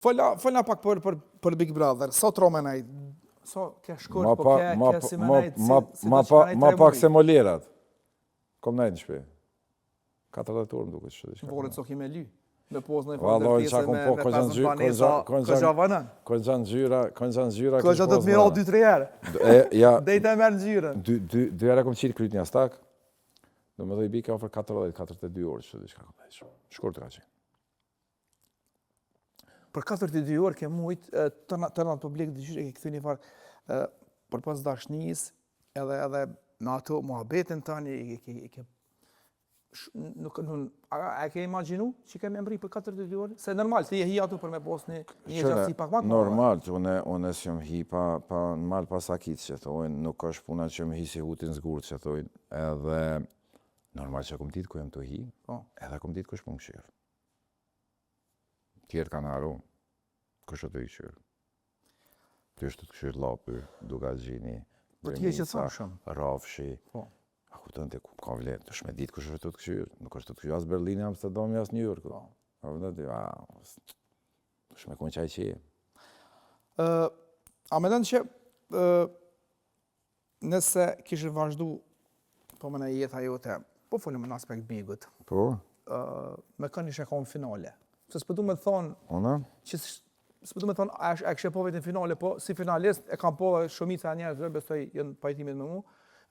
Fola pak për Big Brother, sa tromenaj, sa ke shkurt, po ke si menaj, ma pak se molerat. Kom najtë në shpe. 40 orë më duke që. Volet so kime ly. Me pozë në Valloj, qa kom po, kënë gjanë zyra. Kënë do të mira 2-3 herë. Dejta e merë në gjyrën. 2 herë kom qitë kryt një astak. Do me dojë bika ofër 42 orë që diçka kom najtë. Shkurt ka qenë. Për 42 orë ke mujtë të në publik dhe gjyre, ke këthy një farë për pas dashnis, edhe në ato muhabetin tani, a ke imaginu që kemi mbri për 42 orë? Se normal, të je hi ato për me pos një gjatësi pak ma. Normal, unë si jom hi pa në malë pasakit që thojnë, nuk është puna që jom hi si hutin zgurë që thojnë, edhe normal që kom ditë ku jam të hi, edhe kom ditë ku është për më këshirë. Tjerë kanë haru, kështë të i këshirë. Të është të këshirë lapë, duka gjini, rafshi. A kuptën të ka vlerë, të shme ditë kështë është të këshirë. Nuk është të këshirë asë Berlini, Amsterdami, asë New York. A vëndë të shme konë qaj që e. A me dënë që nëse kishë vazhdu, po më në jetë ajote, po folim në aspekt bigut. Po? Me kanë ishe ka në finale. Se s'pëdu me thonë, s'pëdu me thonë, a kështë po vetë në finale, po si finalist e kam po shumica e njerëzve, besoj jenë pajtimit me mu,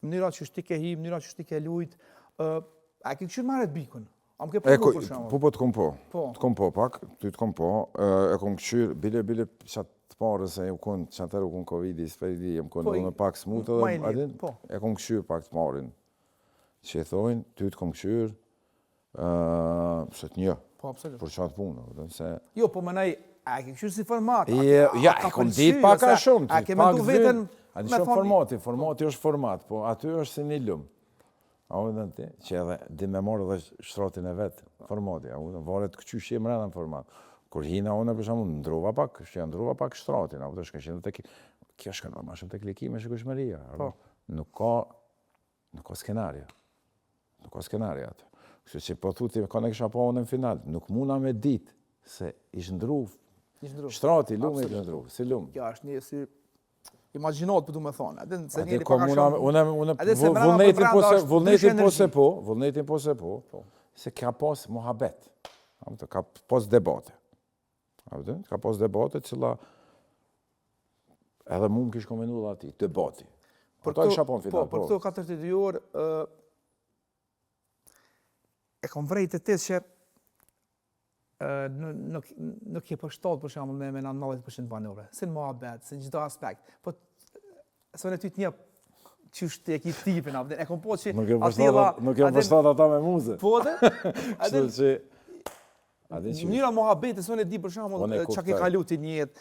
mënyra që shti ke hi, mënyra që shti ke lujt, a ke këshirë marret bikun? A më ke përdu për shumë? Po të kom po. Të kom po pak, ty të kom po. E kom këshirë, bile qatë të parës e u konë, që atër u konë Covid-i, s'pejdi, jem konë në pak smutë, e kom këshirë pak të marin. Që e thojnë, ty të kom këshirë, se të një. Po, absolut. Për qatë punë. Jo, po mënaj, a ke këshirë si format? Ja, e kom ditë pak a shumë. A ke mendu vetën a di shumë formati është format, po aty është si një lumë. A u dhe në ti, që edhe di me morë dhe shtratin e vetë, formati, a u dhe varet këqysh je mrena në format. Kur hina une, për shumë, ndrova pak shtratin, a u dhe shkëshin dhe të kjo shkën ma shumë të klikime shkushmëria. Nuk ka skenarja. Nuk ka skenarja atë. Kështë që po thuti, ka në kësha po unë në final, nuk muna me ditë se ishë ndru shtrati, lumë ishë ndru, si lumë. Ja, është një si imaginot për du me thonë. Vullnetin po se po, se ka pas muhabet, ka pas debate. Ka pas debate cila edhe mu më kishë komenu dhe ati, debati. Për këto 42 orë, e kom vrejt e tisë që nuk je për 7 për shumë me 90% banore. Si në muhabet, si në gjitha aspekt. Po, së në ty të një qështë të eki tipin, e kom po që nuk e përshtat ata me muze. Po dhe? Njëra muhabet, së në di për shumë që ke kalu të njët,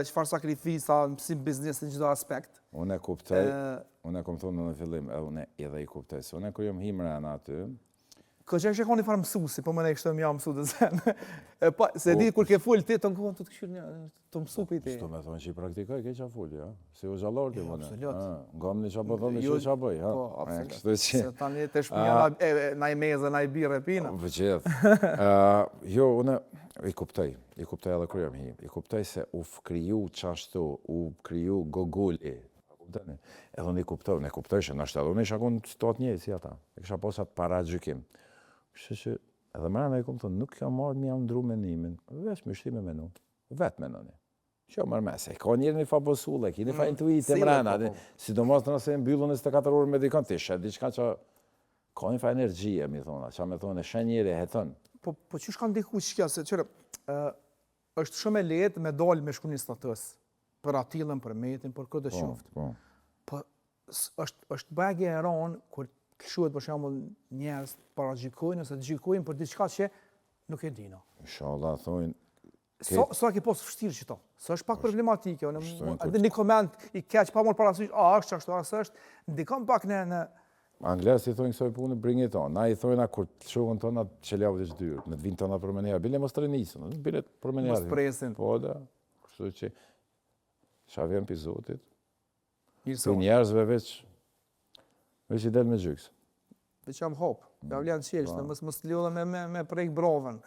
qëfar sakrifisa, si biznes në gjitha aspekt. Unë e kuptej, unë e kom thonë në fillim, unë edhe i kuptej, se unë e kër jom himre në aty, Këtë që ka një farë mësusi, po më ne kështë të mja mësu të zenë. Se di, kur ke full ti, të në kohën të të këshirë një, të mësu për ti. Shto me thonë që i praktikoj, ke qa full, ja. Si u zhalor ti, mëne. Absolut. Nga më një qa po thonë, që qa bëj, ha. Po, absolut. Se tani të shpënja na i meze, na i birë e pina. Vëqeth. Jo, unë i kuptoj edhe kërë jam him. I kuptoj se u kriju qashtu, u kriju gogulli. Edhe unë i kuptoj që nështë edhe unë isha konë stot njëjë si ata. E kësha posat para gjykim. Kështë që edhe mërëna i kom thonë, nuk jam marrë një ndru menimin, vesh më shtime menu, vetë menoni. Që jo mërë mese, ka njërë një fa bosulle, ki një fa intuite mërëna, sidomos nëse mbyllun 24 orë me dikon të ishe, diçka që ka një fa energjie, mi thona, që me thonë, shen njëri e heton. Po që shka ndiku që kja, se qërë, është shumë e letë me dalë me shku një status, për atilën, për metin, për këtë qoftë. Po, është bagje e ronë, kur këshuhet për shembull njerëz para gjykojnë ose gjykojnë për diçka që nuk e dino. Inshallah thonë. Sa ke pas vështirë qëto? Sa është pak problematike, edhe një koment i keq pa marrë parasysh, është ashtu, është, ndikon pak në Anglesë i thonë kësaj punë bring it on. Na i thonë kur të shohën tona çelavë të dyrë, në të vinë tona për meneja, bile mos trenisën, bile për meneja. Mos presin. Po da. Kështu që shavem pi Zotit. Mirë njerëzve veç i del me gjyks. Dhe që jam hop, ja vlenë qelshtë, mos lodhe me prejk brovën.